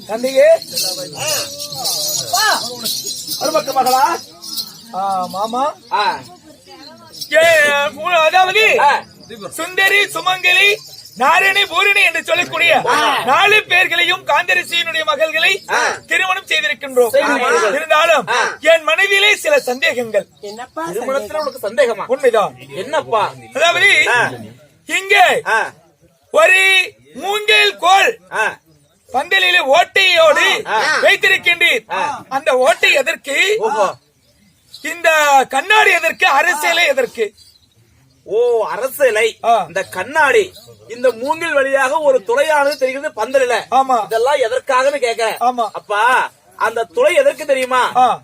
தந்தையே மருமக்க மகளா? மாமா. அதாவது சுந்தரி, சுமங்கலி, நாரணி, பூரணி என்று சொல்லக்கூடிய 4 பேர்களையும் காந்தரிசியினுடைய மகள்களை திருமணம் செய்திருக்கின்றோம். இருந்தாலும் என் மனைவியிலே சில சந்தேகங்கள். திருமணத்துல உனக்கு சந்தேகமா? உண்மைதான். என்னப்பா? அதாவது இங்கே ஒரு மூங்கில் கோல் பந்தலிலே ஓட்டையோடு வைத்திருக்கின்றீர். அந்த ஓட்டை எதற்கு? இந்த கண்ணாடி எதற்கு? அரசியலை எதற்கு? ஓ, அரசியலை. இந்த கண்ணாடி, இந்த மூங்கில் வழியாக ஒரு துளையானது தெரிகிறது பந்தலில. ஆமா. இதெல்லாம் எதற்காகன்னு கேட்கிறேன். ஆமா. அப்பா, அந்த துளை எதற்கு தெரியுமா?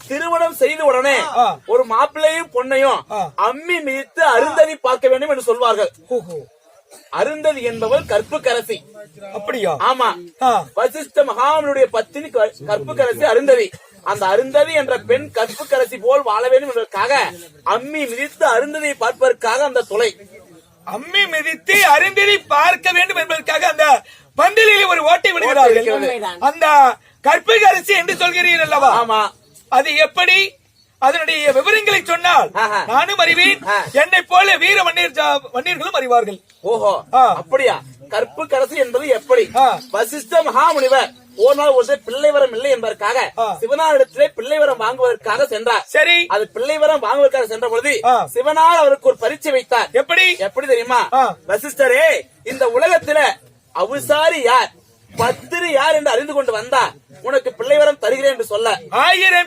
திருமணம் செய்த உடனே ஒரு மாப்பிள்ளையும் பொண்ணையும் அம்மி மிதித்து அருந்ததி பார்க்க வேண்டும் என்று சொல்வார்கள். அருந்ததி என்பவள் கற்புக்கரசி. அப்படியா? ஆமா. வசிஷ்ட மகாமுனியுடைய பத்தினி கற்புக்கரசி அருந்ததி. அந்த அருந்ததி என்ற பெண் கற்புக்கரசி போல் வாழ வேண்டும் என்பதற்காக அம்மி மிதித்து அருந்ததியை பார்ப்பதற்காக அந்த துளை. அம்மி மிதித்து அருந்ததி பார்க்க வேண்டும் என்பதற்காக அந்த பந்தலிலே ஒரு ஓட்டை விடுகிறார்கள். அந்த கற்புக்கரசி என்று சொல்கிறீர்கள் அல்லவா? ஆமா. அது எப்படி? அதனுடைய விவரங்களை சொன்னால் நானும் அறிவேன், என்னை போல வீர வன்னியர்களும் அறிவார்கள். ஓஹோ, அப்படியா? கற்புக்கரசி என்பது எப்படி? வசிஷ்ட மகாமுனிவர் ஒரு நாள் ஒரு பிள்ளை வரம் இல்லை என்பதற்காக சிவனாரிடத்திலே பிள்ளை வரம் வாங்குவதற்காக சென்றார். சரி. அது பிள்ளை வரம் வாங்குவதற்காக சென்ற பொழுது சிவனார் அவருக்கு ஒரு பரீட்சை வைத்தார். எப்படி எப்படி தெரியுமா? வசிஷ்டரே, இந்த உலகத்துல அவுசாரி யார், பத்திரி யார் என்று அறிந்து கொண்டு வந்தா உனக்கு பிள்ளை வரம் தருகிறேன் என்று சொல்ல 1000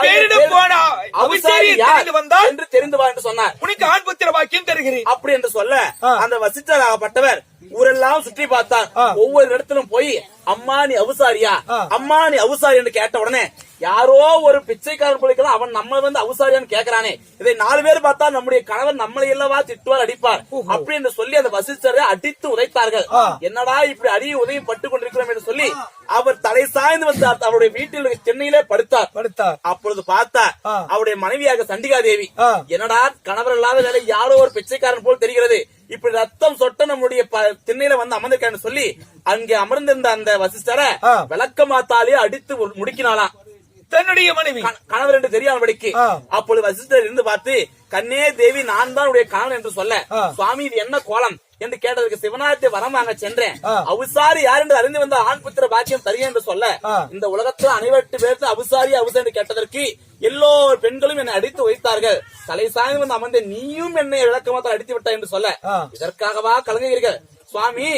பேரிடம் போன அவுசாரி வந்தால் என்று தெரிந்து வா என்று சொன்னார். உனக்கு ஆண் புத்திர பாக்கியம் தருகிறேன் அப்படி என்று சொல்ல அந்த வசிஷ்டராகப்பட்டவர் ஊரெல்லாம் சுற்றி பார்த்தார். ஒவ்வொரு இடத்திலும் போய் அம்மா நீ அவுசாரியா, அம்மா நீ அவுசாரி என்று கேட்ட உடனே யாரோ ஒரு பிச்சைக்காரன் போலிக்கலாம் அவன் நம்ம வந்து அவுசாரியான்னு கேட்கிறானே, இதை 4 பேர் பார்த்தா நம்முடைய கணவன் நம்மளை இல்லவா திட்டுவார், அடிப்பார் அப்படி என்று சொல்லி அந்த வசிஷ்டரை அடித்து உதைத்தார்கள். என்னடா இப்படி அடியும் உதவியும் பட்டுக் கொண்டிருக்கிறோம் என்று சொல்லி அவர் தலை சாய்ந்து வந்தார். அவருடைய வீட்டில் சென்னையிலே படுத்தார். அப்பொழுது பார்த்தார் அவருடைய மனைவியாக சண்டிகா தேவி. என்னடா கணவர் இல்லாத வேலை யாரோ ஒரு பிச்சைக்காரன் போல் தெரிகிறது, இப்படி ரத்தம் சொட்ட நம்முடைய திண்ணையில வந்து அமர்ந்திருக்கான்னு சொல்லி அங்கே அமர்ந்திருந்த அந்த வசிஷ்டரை விளக்க மாத்தாலே அடித்து முடுக்கினாலாம் தன்னுடைய மனைவி. கணவர் என்று தெரியாமபடிக்கு. அப்பொழுது வசிஷ்டர் இருந்து பார்த்து, கண்ணே தேவி நான் தான் உடைய கணவன் என்று சொல்ல, சுவாமி இது என்ன கோலம் என்று கேட்டதற்கு சிவனாரத்தை வரம் வாங்க சென்றேன், அவுசாரி யார் என்று அறிந்து வந்த ஆண் புத்திர பாக்கியம் தருகிறேன் என்று சொல்ல, இந்த உலகத்தில் அனைவட்டு பேருக்கு அவுசாரி என்று கேட்டதற்கு எல்லோரு பெண்களும் என்னை அடித்து வைத்தார்கள். தலை சாய்ந்து வந்து அமர்ந்த நீயும் என்னை விளக்கமாத்தால் அடித்து விட்டாய் என்று சொல்ல, இதற்காகவா கலங்குகிறீர்கள் சுவாமி?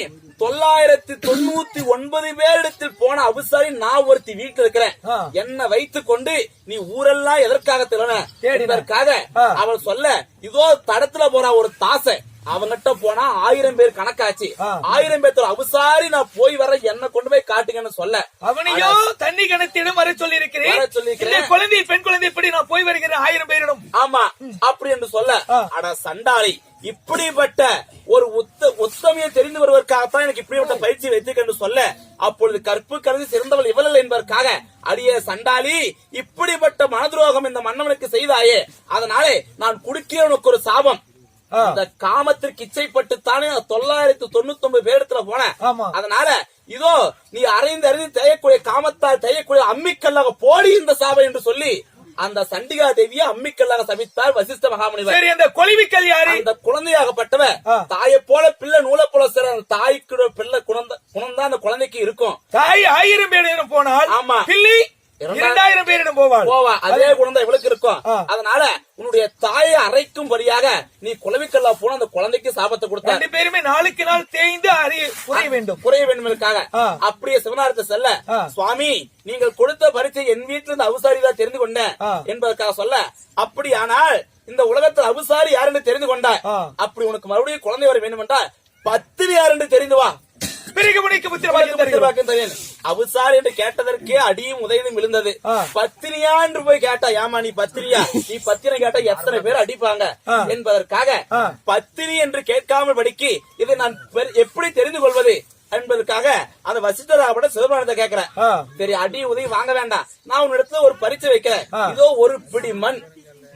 999 பேரிடத்தில் போன அவுசாரி நான் ஒருத்தி வீட்டில் இருக்கிறேன், என்ன வைத்துக் கொண்டு நீ ஊரெல்லாம் எதற்காக இதற்காக அவள் சொல்ல, இதோ தடத்துல போற ஒரு தாசை அவங்கிட்ட போனா 1000 பேர் கணக்காச்சு, 1000 பேர் அவுசாரி நான் போய் வர என்ன கொண்டு போய் காட்டுங்கன்னு சொல்ல, அவனையோ தண்ணி கணத்திடம் வர சொல்லி இருக்கிறேன், குழந்தை பெண் குழந்தை இப்படி நான் போய் வருகிறேன் 1000 பேரிடம். ஆமா அப்படி என்று சொல்ல, அட சண்டாளி, இப்படிப்பட்ட ஒரு உத்தமையை தெரிந்து வருவதற்காகத்தான் எனக்கு இப்படிப்பட்ட பயிற்சி வைத்திருக்க சொல்ல, அப்பொழுது கற்பு கருதி சிறந்தவள் இவள் என்பதற்காக, அடியே சண்டாளி, இப்படிப்பட்ட மனதுரோகம் இந்த மன்னவனுக்கு செய்தாயே, அதனாலே நான் குடுக்கிற உனக்கு ஒரு சாபம். அந்த காமத்திற்கு இச்சைப்பட்டுத்தானே 999 பேரிடத்துல போன, அதனால இதோ நீ அறிந்து தேயக்கூடிய காமத்தால் தேயக்கூடிய அம்மிக்கல்லாக போடி இந்த சாபம் என்று சொல்லி அந்த சண்டிகா தேவியை அம்மிக்கல்லாக சபித்தார் வசிஷ்ட மகாமுனிவர். அந்த கொலிவிக்கல் யாரு? அந்த குழந்தையாகப்பட்டவர் தாயை போல பிள்ளை நூலை போல சிற தாய்க்கு பிள்ளை குணம்தான் அந்த குழந்தைக்கு இருக்கும். தாய் 1000 பேரிடம் போனால், ஆமா, பிள்ளை 2000 பேரிடம் போவா, அதே குழந்தை இவளுக்கு இருக்கும். அதனால உன்னுடைய தாயை அரைக்கும்படியாக நீ குலவிக்கல்லா போன அந்த குழந்தைக்கு சாபத்தை கொடுத்த. 2 பேருமே நாளுக்கு நாள் தேய்ந்து குறைய வேண்டும் என்பதற்காக அப்படியே சிவனாரத்தை செல்ல, சுவாமி நீங்கள் கொடுத்த பரிச்சை என் வீட்டில் இருந்து அவுசாரிதான் தெரிந்து கொண்டேன் என்பதற்காக சொல்ல, அப்படியானால் இந்த உலகத்தில் அவுசாரி யார் என்று தெரிந்து கொண்டாய், அப்படி உனக்கு மறுபடியும் குழந்தை வர வேண்டும் என்றால் பத்தினி யார் என்று தெரிந்து வா, அவுசாரி என்று கேட்டதற்கே அடியும் உதயமும் விழுந்தது. பத்தினியா என்று போய் கேட்டா, ஏமா நீ பத்திரியா, நீ பத்தினை கேட்டா எத்தனை பேர் அடிப்பாங்க என்பதற்காக பத்தினி என்று கேட்காமல் படிக்கு இதை நான் எப்படி தெரிந்து கொள்வது என்பதற்காக அந்த வசிஷ்டராக சிவபெருமானத்தை கேட்கிறேன். சரி, அடி உதவி வாங்க வேண்டாம், நான் உன்னிடத்துல ஒரு பரீட்சை வைக்கிறேன், இதோ ஒரு பிடி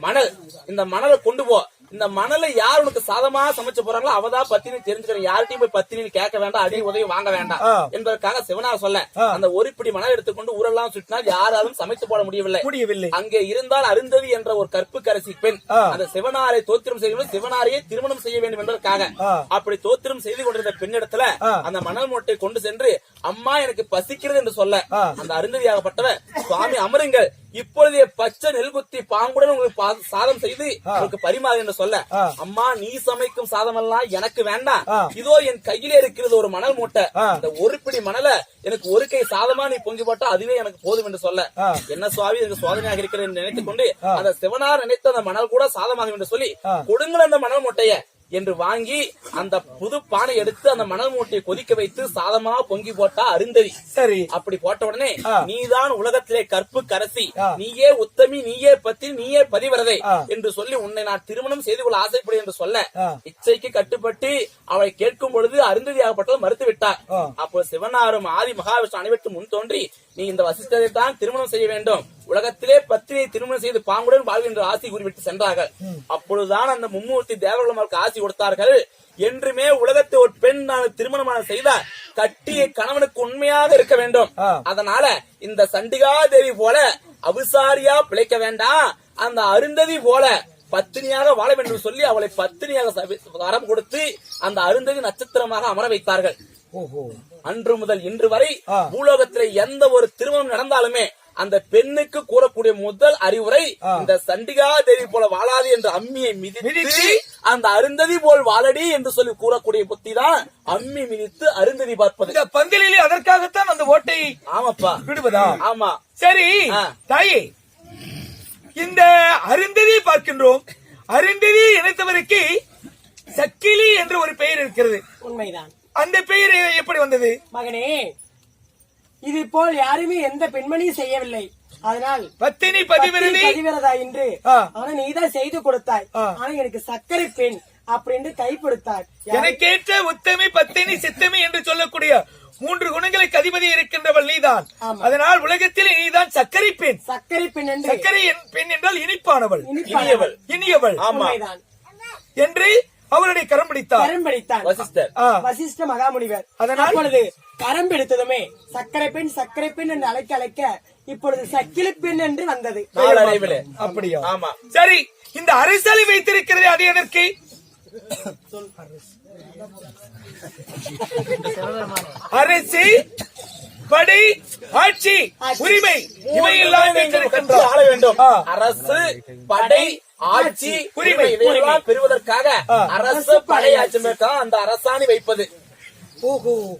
மணல், இந்த மணலை கொண்டு போ, இந்த மணலை யார் உனக்கு சாதமா சமைச்சு போறாங்களோ அவதான் பத்தினி தெரிஞ்சுக்கிறேன். யார்கிட்டயும் போய் பத்தினி கேட்க வேண்டாம், அடி உதவி வாங்க வேண்டாம் என்பதற்காக சிவனார் சொல்ல அந்த ஒரு பிடி மணல் எடுத்துக்கொண்டு ஊரெல்லாம் சுற்றினால் யாராலும் சமைத்து போட முடியவில்லை. அங்கே இருந்தால் அருந்ததி என்ற ஒரு கற்புக்கரசி பெண் அந்த சிவனாரை தோத்திரம் செய்ய வேண்டும், சிவனாரையே திருமணம் செய்ய வேண்டும் என்பதற்காக அப்படி தோத்திரம் செய்து கொண்டிருந்த பெண்ணிடத்துல அந்த மணல் மூட்டை கொண்டு சென்று அம்மா எனக்கு பசிக்கிறது என்று சொல்ல அந்த அருந்ததியாகப்பட்டவர் சுவாமி அமருங்கள், இப்பொழுதே பச்சை நெல் குத்தி பாங்குடன் உங்களுக்கு சாதம் செய்து உங்களுக்கு பரிமாறு என்று சொல்ல அம்மா நீ சமைக்கும் சாதம் எல்லாம் எனக்கு வேண்டாம், இதோ என் கையிலே இருக்கிறது ஒரு மணல் மூட்டை, அந்த ஒரு பிடி மணலை எனக்கு ஒரு கை சாதமா நீ பொங்கி போட்டா அதுவே எனக்கு போதும் என்று சொல்ல என்ன சுவாமி எனக்கு சோதனையாக இருக்கிறது என்று நினைத்துக் கொண்டு அந்த சிவனார் நினைத்த அந்த மணல் கூட சாதமாகும் என்று சொல்லி கொடுங்கள் அந்த மணல் மூட்டைய என்று வாங்கி அந்த புது பானை எடுத்து அந்த மணல் மூட்டையை கொதிக்க வைத்து சாதமா பொங்கி போட்டா அருந்ததி. சரி, அப்படி போட்ட உடனே நீதான் உலகத்திலே கற்பு கரசி, நீயே உத்தமி, நீயே பத்தி, நீயே பதிவிரதை என்று சொல்லி உன்னை நான் திருமணம் செய்து கொள்ள ஆசைப்படு என்று சொல்ல இச்சைக்கு கட்டுப்பட்டு அவளை கேட்கும் பொழுது அருந்ததியாகப்பட்டவர் மறுத்து விட்டார். அப்போ சிவனாரும் ஆதி மகாவிஷ்ணு அனைவருக்கு முன் தோன்றி நீ இந்த வசிஷ்டரை தான் திருமணம் செய்ய வேண்டும், உலகத்திலே பத்தினியை திருமணம் செய்து பாங்குடன் வாழ்கின்ற ஆசை கூறிவிட்டு சென்றார்கள். அப்பொழுதுதான் அந்த மும்மூர்த்தி தேவர்களும் அவருக்கு ஆசை கொடுத்தார்கள். என்றுமே உலகத்தை ஒரு பெண் நான் திருமணம் செய்தால் கட்டிய கணவனுக்கு உண்மையாக இருக்க வேண்டும், அதனால இந்த சண்டிகா தேவி போல அவிசாரியா பிழைக்க வேண்டாம், அந்த அருந்ததி போல பத்தினியாக வாழ வேண்டும் சொல்லி அவளை பத்தினியாக வரம் கொடுத்து அந்த அருந்ததி நட்சத்திரமாக அமர வைத்தார்கள். அன்று முதல் இன்று வரை பூலோகத்திலே எந்த ஒரு திருமணம் நடந்தாலுமே அந்த பெண்ணுக்கு கூறக்கூடிய முதல் அறிவுரை இந்த சண்டிகா தேவி போல வாழாது என்று அம்மியை மிதித்து அந்த அருந்ததி போல் வாழடி என்று சொல்லி கூறக்கூடிய புத்தி தான் அம்மி மிதித்து அருந்ததி பார்ப்பது. இந்த பந்தலிலே அதற்காகத்தான் அந்த ஓட்டை ஆமாப்பா விடுவதா? ஆமா. சரி தாயே, இந்த அருந்ததியை பார்க்கின்றோம். அருந்ததி இணைத்தவருக்கு சக்கிலி என்று ஒரு பெயர் இருக்கிறது. உண்மைதான். அந்த பெயர் எப்படி வந்தது? மகனே, இது போல் யாருமே எந்த பெண்மணியும் செய்யவில்லை. அதனால் பத்தினி பதிவிரதா என்று ஆனா நீதான் செய்து கொடுத்தாய். ஆனா எனக்கு சர்க்கரை பெண் அப்படின்னு கை கொடுத்தாய். எனக்கேற்ற உத்தமி, பத்தினி, சித்தமி என்று சொல்லக்கூடிய 3 குணங்களுக்கு அதிபதி இருக்கின்றவள் நீதான். அதனால் உலகத்தில் நீதான் சர்க்கரை பெண். சர்க்கரை பெண் என்று, சர்க்கரை பெண் என்றால் இனிப்பானவள், இனியவள் என்று அவருடைய கரம் பிடித்தார் வசிஷ்ட மகாமுனிவர். அதனால் கரம் பிடித்ததுமே சர்க்கரை பெண் என்று அழைக்க அழைக்க இப்பொழுது சக்கிலி பெண் என்று வந்தது. அப்படியா? ஆமா. சரி, இந்த அரசலை வைத்திருக்கிறது அது எதற்கு? அரசு, படை, ஆட்சி, உரிமை இவையெல்லாம் ஆள வேண்டும். அரசு, படை, ஆட்சி, உரிமை இவையெல்லாம் பெறுவதற்காக அரசு படை ஆட்சி அந்த அரசாணி வைப்பது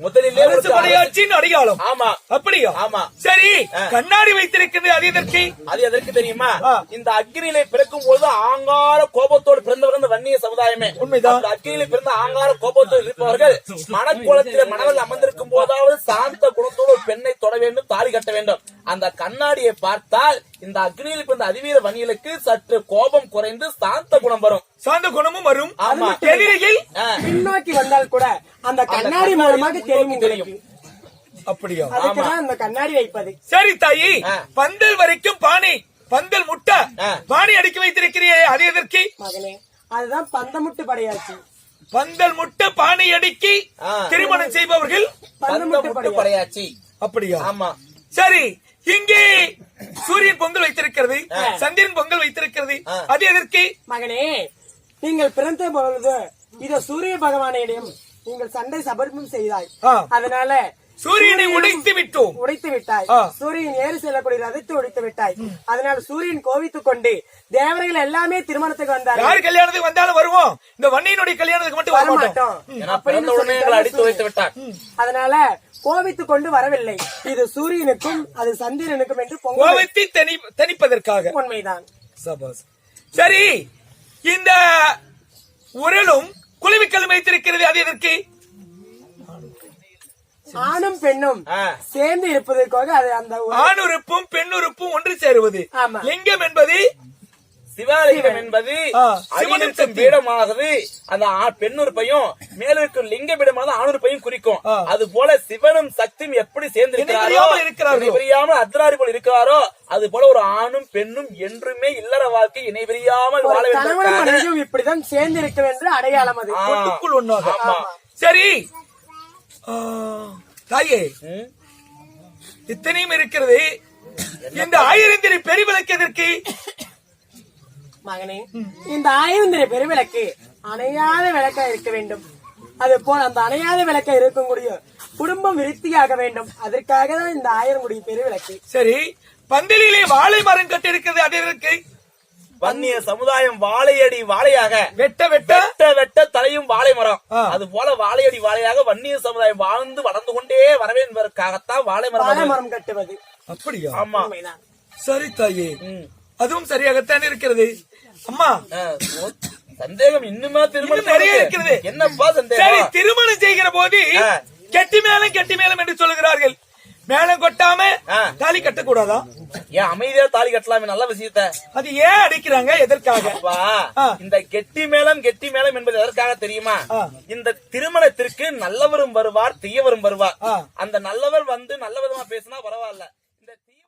முதலிலே படையாட்சியின் அடையாளம். ஆமா. அப்படியா? ஆமா. சரி, கண்ணாடி வைத்திருக்கிறது அது எதற்கு? அது எதற்கு தெரியுமா? இந்த அக்னியிலே பிறக்கும் போது ஆங்கார கோபத்தோடு பிறந்தவர்கள் இந்த வன்னிய சமுதாயமே. உண்மைதான். அக்னியிலே பிறந்த ஆங்கார கோபத்தோடு இருப்பவர்கள் மணக்கோலத்திலே மணவர்கள் அமர்ந்திருக்கும் போதாவது சாந்த குணத்தோடு ஒரு பெண்ணை தொட வேண்டும், தாலி கட்ட வேண்டும். அந்த கண்ணாடியை பார்த்தால் இந்த அக்னியில் பிறந்த அதிவீர வன்னிகளுக்கு சற்று கோபம் குறைந்து சாந்த குணம் வரும். சாந்த குணமும் வரும். எதிரிகள் பின்னோக்கி வந்தால் கூட அந்த கண்ணாடி மூலமாக தெரியும். அப்படியா? அந்த கண்ணாடி வைப்பது. சரி தாயி, பந்தல் வரைக்கும் பானை, பந்தல் முட்டை, பானை அடுக்கி வைத்திருக்கிறீ அது எதற்கு? மகனே, அதுதான் பந்தமுட்டு படையாச்சு. பந்தல் முட்டை பானை அடுக்கி திருமணம் செய்பவர்கள் பந்தமுட்டு படையாச்சு. அப்படியா? ஆமா. சரி, இங்கே சூரியன் பொங்கல் வைத்திருக்கிறது, சந்திரன் பொங்கல் வைத்திருக்கிறது அது எதற்கு? மகனே, நீங்கள் பிறந்த பொழுது இதோ சூரிய பகவானிடம் நீங்கள் சண்டை சபர்மம் செய்தாய். அதனால சூரியனை உடைத்து விட்டாய். சூரியன் ஏறி செல்லக்கூடிய ரதத்தை உடைத்து விட்டாய். அதனால சூரியன் கோவித்துக் கொண்டு தேவர்கள் எல்லாமே திருமணத்துக்கு வந்தார். யார் கல்யாணத்துக்கு வந்தாலும் வருவோம், இந்த வன்னியினுடைய கல்யாணத்துக்கு மட்டும் வர மாட்டோம். அடித்து வைத்து விட்டார். அதனால கோவித்துக் கொண்டு வரவில்லை. இது சூரியனுக்கும் அது சந்திரனுக்கும் என்று கோவித்து தணிப்பதற்காக. உண்மைதான். சரி, இந்த உரலும் குழுவிக்கலும் வைத்திருக்கிறது அது எதற்கு? ஆணும் பெண்ணும் சேர்ந்து இருப்பதற்காக. அது அந்த ஆணுறுப்பும் பெண்ணுறுப்பும் ஒன்று சேருவது. லிங்கம் என்பது சிவலிங்கம் என்பது சிவனும் அடியிருக்கும் சக்தி. பீடமானது அந்த பெண்ணுறுப்பையும் மேலிருக்கும் லிங்க பீடமானது ஆணுறுப்பையும் குறிக்கும். அது போல சிவனும் சக்தியும் எப்படி இணைபிரியாமல் இருக்கிறார்களோ. சேர்ந்திருக்கிறாரோ அர்த்தநாரி போல இருக்கிறாரோ அது போல ஒரு ஆணும் பெண்ணும் என்றுமே இல்லற வாழ்க்கை இணைபிரியாமல் வாழ கணவன் வேண்டும். மனைவியும் இப்படிதான் சேர்ந்து இருக்க என்று அடையாளம் அது ஒட்டுக்குள் ஒண்ணாக. ஆமா. சரி தாயே, இத்தனையும் இருக்கிறது. இந்த ஆயிரந்திரி பெருவிளக்கு எதற்கு? மகனே, இந்த 1000 பெருவிளக்கு அணையாத விளக்கா இருக்க வேண்டும். அது போல அந்த அணையாத விளக்கா இருக்கக்கூடிய குடும்பம் விருத்தியாக வேண்டும். அதற்காக தான் இந்த 1000 பெருவிளக்கு. சரி, பந்தலிலே வாழை மரம் கட்டி இருக்கிறது, அது இருக்கு. வன்னிய சமுதாயம் வாழையடி வாழையாக வெட்ட வெட்ட வெட்ட வெட்ட தலையும் வாழை மரம். அது போல வாழையடி வாழையாக வன்னிய சமுதாயம் வாழ்ந்து வளர்ந்து கொண்டே வரவே என்பதற்காகத்தான் வாழை மரம் மரம் கட்டுவது. அப்படியா? ஆமா. உண்மைதான். சரி தாயே, அதுவும் சரியாகத்தான் இருக்கிறது. அம்மா, சந்தேகம் இன்னுமா திருமணம் நிறைய இருக்கிறது. என்னப்பா சரி, சந்தேகம்? திருமணம் செய்கிற போது கெட்டி மேளம் என்று சொல்லுகிறார்கள். மேளம் கொட்டாம தாலி கட்டக்கூடாதா? ஏன் அமைதியா தாலி கட்டலாமே, நல்ல விஷயத்த. அது ஏன் அடிக்கிறாங்க, எதற்காக? இந்த கெட்டி மேளம் என்பது எதற்காக தெரியுமா? இந்த திருமணத்திற்கு நல்லவரும் வருவார், தீயவரும் வருவார். அந்த நல்லவர் வந்து நல்ல விதமா பேசினா பரவாயில்ல.